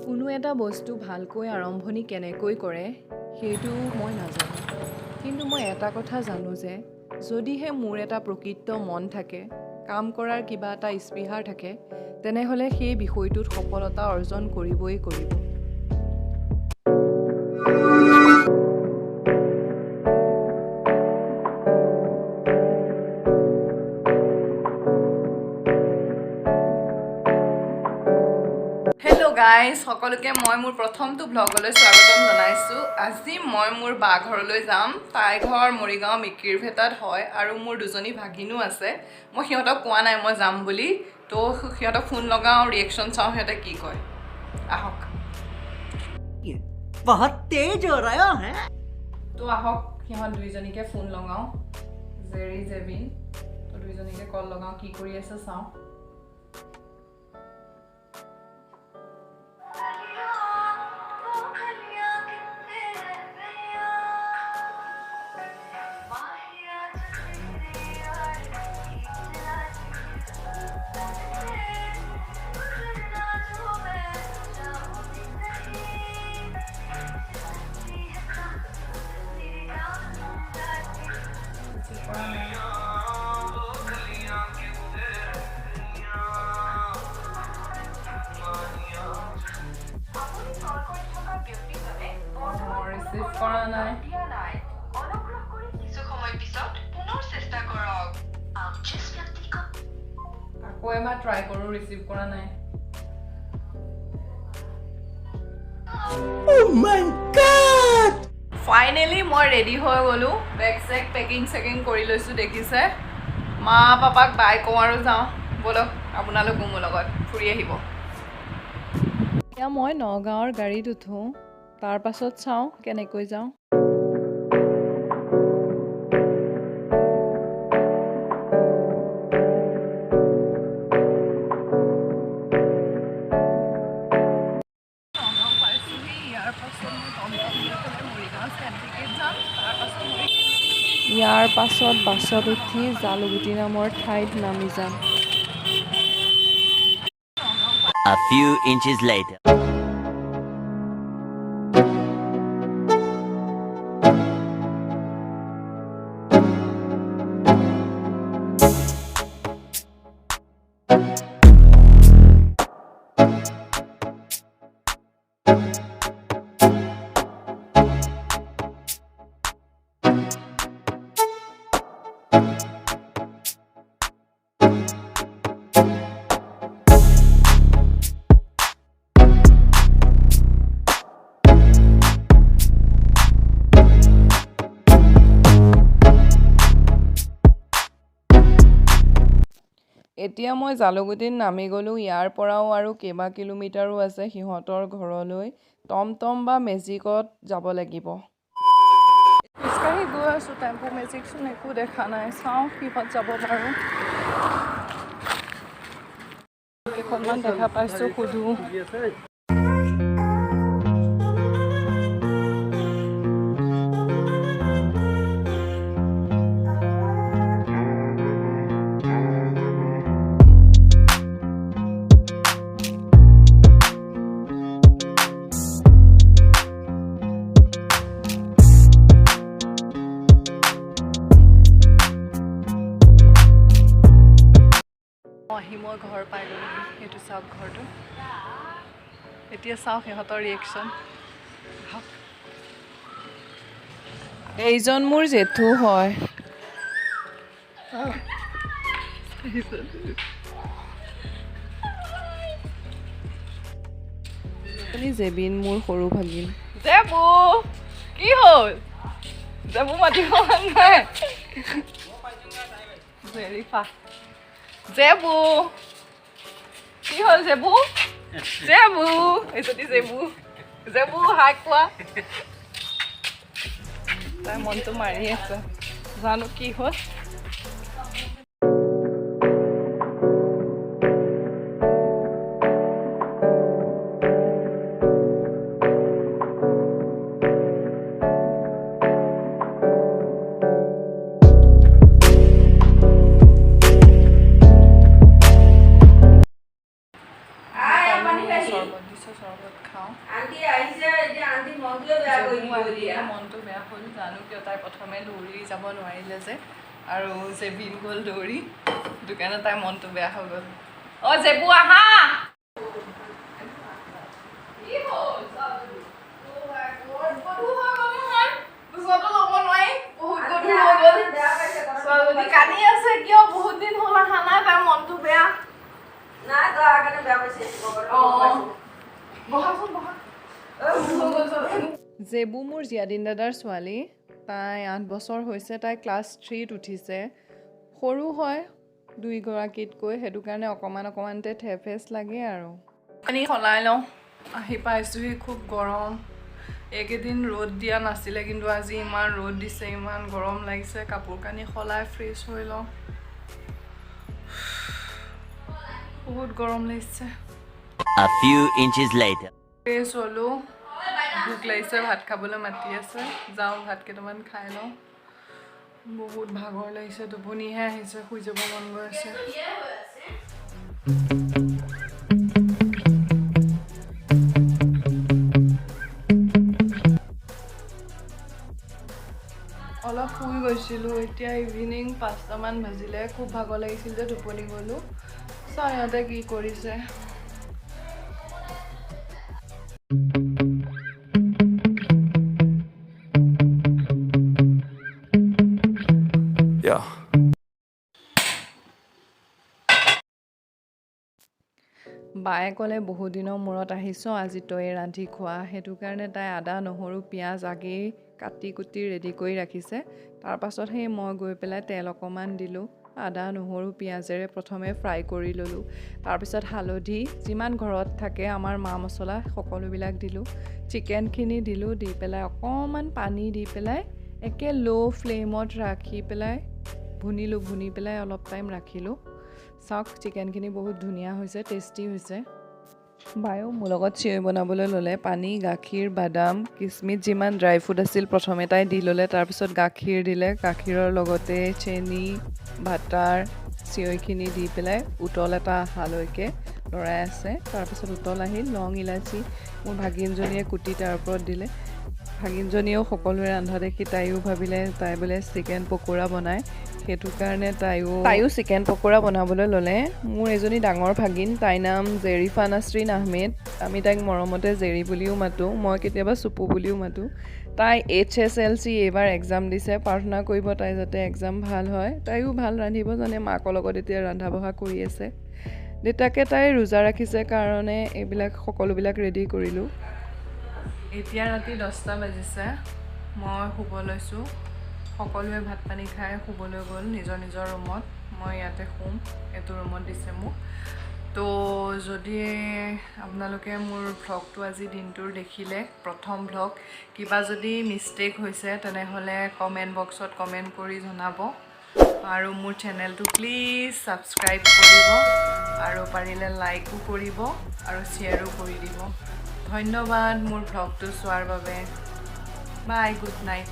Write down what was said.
কোনো এটা বস্তু ভালকৈ আৰম্ভণি কেনেকৈ কৰে সেইটো মই নাজানো, কিন্তু মই এটা কথা জানো যে যদিহে মোৰ এটা প্ৰকৃত মন থাকে, কাম কৰাৰ কিবা এটা স্পৃহাৰ থাকে, তেনেহ'লে সেই বিষয়টোত সফলতা অৰ্জন কৰিবই কৰিব। হেল্ল' গাইজ, সকলোকে মই মোৰ প্ৰথমটো ব্লগলৈ স্বাগতম জনাইছোঁ। আজি মই মোৰ বা ঘৰলৈ যাম। তাই ঘৰ মৰিগাঁও মিকিৰভেটাত হয় আৰু মোৰ দুজনী ভাগিনো আছে। মই সিহঁতক কোৱা নাই মই যাম বুলি, তো সিহঁতক ফোন লগাওঁ, ৰিয়েকশ্যন চাওঁ সিহঁতে কি কয়। আহক बहुत तेज हो रहा है। তো আহক সিহঁত দুইজনীকে ফোন লগাওঁ, জেৰি জেবিন। তো দুইজনীকে কল লগাওঁ, কি কৰি আছে চাওঁ। আকৌ এবাৰ ট্ৰাই কৰোঁ, ৰিচিভ কৰা নাই। ফাইনেলি মই ৰেডি হৈ গ'লোঁ, বেগ চেগ পেকিং কৰি লৈছোঁ। দেখিছে, মা পাপাক বাই কওঁ আৰু যাওঁ, ব'লক আপোনালোকো মোৰ লগত ফুৰি আহিব। এতিয়া মই নগাঁৱৰ গাড়ীত উঠোঁ, তাৰ পাছত চাওঁ কেনেকৈ যাওঁ। ইয়াৰ পাছত বাছত উঠি জালুগুটি নামৰ ঠাইত নামি যাম। A few inches later. এতিয়া মই জালুগুটিত নামি গ'লোঁ। ইয়াৰ পৰাও আৰু কেইবা কিলোমিটাৰো আছে সিহঁতৰ ঘৰলৈ। টমটম বা মেজিকত যাব লাগিব। খোজকাঢ়ি গৈ আছোঁ, টেম্পু মেজিকচোন একো দেখা নাই। চাওঁ কিহত যাব পাৰোঁ। কেইখনমান দেখা পাইছোঁ, সুধোঁ। মই ঘৰ পাই গ'লোঁ, সেইটো চাওক ঘৰটো। এতিয়া চাওক সিহঁতৰ ৰিয়েকশ্যন। এইজন মোৰ জেঠু হয়। জেবিন মোৰ সৰু ভাগিন। জেবু কি হ'ল? জেবু মাতিব নাই। জেৰিফা জেবু কি হ'ল? জেবু জেবু এইজনী জেবু জেবু হাই কোৱা। তাই মনটো মাৰি আছে, জানো কি হ'ল। খাওঁ আন্টি আহিছে এতিয়া আন্টি মনটো বেয়া কৰি দিব দিয়া মনটো বেয়া হ'ল জানো কিয় তাই প্ৰথমে দৌৰি যাব নোৱাৰিলে যে আৰু জেবিন গ'ল দৌৰি সেইটো কাৰণে তাইৰ মনটো বেয়া হৈ গ'ল অ' জেবু আহা কান্দি আছে কিয় বহুত দিন হ'ল অহা নাই তাইৰ মনটো বেয়া নাই তাৰ কাৰণে বেয়া পাইছে জেবু মোৰ জীয়াদিন দাদাৰ ছোৱালী তাই 8 বছৰ হৈছে তাই ক্লাছ 3ত উঠিছে সৰু হয় দুইগৰাকীতকৈ সেইটো কাৰণে অকণমানতে থেফেচ লাগে আৰু পানী সলাই লওঁ আহি পাইছোহি খুব গৰম এইকেইদিন ৰ'দ দিয়া নাছিলে কিন্তু আজি ইমান ৰ'দ দিছে ইমান গৰম লাগিছে কাপোৰ কানি সলাই ফ্ৰেছ হৈ লওঁ বহুত গৰম লাগিছে A few inches later. Fresh হ'লোঁ ভোক লাগিছে ভাত খাবলৈ মাতি আছে যাওঁ ভাত কেইটামান খাই লওঁ বহুত ভাগৰ লাগিছে টোপনিহে আহিছে শুই যাব মন গৈ আছে অলপ শুই গৈছিলোঁ এতিয়া ইভিনিং 5টামান বাজিলে খুব ভাগৰ লাগিছিল যে টোপনি গ'লোঁ চাওঁ সিহঁতে কি কৰিছে বায়ে ক'লে বহুত দিনৰ মূৰত আহিছ আজি তই ৰান্ধি খোৱা সেইটো কাৰণে তাই আদা নহৰু পিঁয়াজ আগেই কাটি কুটি ৰেডি কৰি ৰাখিছে তাৰপাছত সেই মই গৈ পেলাই তেল অকণমান দিলোঁ আদা নহৰু পিঁয়াজেৰে প্ৰথমে ফ্ৰাই কৰি ল'লোঁ তাৰপিছত হালধি যিমান ঘৰত থাকে আমাৰ মা মছলা সকলোবিলাক দিলোঁ চিকেনখিনি দিলোঁ দি পেলাই অকণমান পানী দি পেলাই একে ল' ফ্লেমত ৰাখি পেলাই ভুনি পেলাই অলপ টাইম ৰাখিলোঁ চাওক চিকেনখিনি বহুত ধুনীয়া হৈছে টেষ্টি হৈছে বায়ো মোৰ লগত চিঞৰি বনাবলৈ ল'লে পানী গাখীৰ বাদাম কিচমিচ যিমান ড্ৰাই ফ্ৰুট আছিল প্ৰথমে তাই দি ল'লে তাৰপিছত গাখীৰ দিলে গাখীৰৰ লগতে চেনি বাটাৰ চিঞৰিখিনি দি পেলাই উতল এটা অহালৈকে লৰাই আছে তাৰপিছত উতল আহিল লং ইলাচি মোৰ ভাগিনজনীয়ে কুটি তাৰ ওপৰত দিলে ভাগিনজনীয়েও সকলোৱে ৰন্ধা দেখি তাইও ভাবিলে তাই বোলে চিকেন পকোৰা বনায় সেইটো কাৰণে তাইও চিকেন পকোৰা বনাবলৈ ল'লে মোৰ এজনী ডাঙৰ ভাগিন তাইৰ নাম জেৰিফা নাছৰিন আহমেদ আমি তাইক মৰমতে জেৰি বুলিও মাতোঁ মই কেতিয়াবা চুপু বুলিও মাতোঁ তাই HSLC এইবাৰ এক্সাম দিছে প্ৰাৰ্থনা কৰিব তাই যাতে এক্সাম ভাল হয় তাইও ভাল ৰান্ধিব জানে মাকৰ লগত এতিয়া ৰন্ধা বঢ়া কৰি আছে দেউতাকে তাই ৰোজা ৰাখিছে কাৰণে এইবিলাক সকলোবিলাক ৰেডি কৰিলোঁ এতিয়া ৰাতি 10টা বাজিছে মই শুব লৈছোঁ সকলোৱে ভাত পানী খাই শুবলৈ গ'ল নিজৰ নিজৰ ৰুমত মই ইয়াতে শুম এইটো ৰুমত দিছে মোক তো যদি আপোনালোকে মোৰ ভ্লগটো আজি দিনটোৰ দেখিলে প্ৰথম ভ্লগ কিবা যদি মিষ্টেক হৈছে তেনেহ'লে কমেণ্ট বক্সত কমেণ্ট কৰি জনাব আৰু মোৰ চেনেলটো প্লিজ ছাবস্ক্ৰাইব কৰিব আৰু পাৰিলে লাইকো কৰিব আৰু শ্বেয়াৰো কৰি দিব ধন্যবাদ মোৰ ভ্লগটো চোৱাৰ বাবে বাই গুড নাইট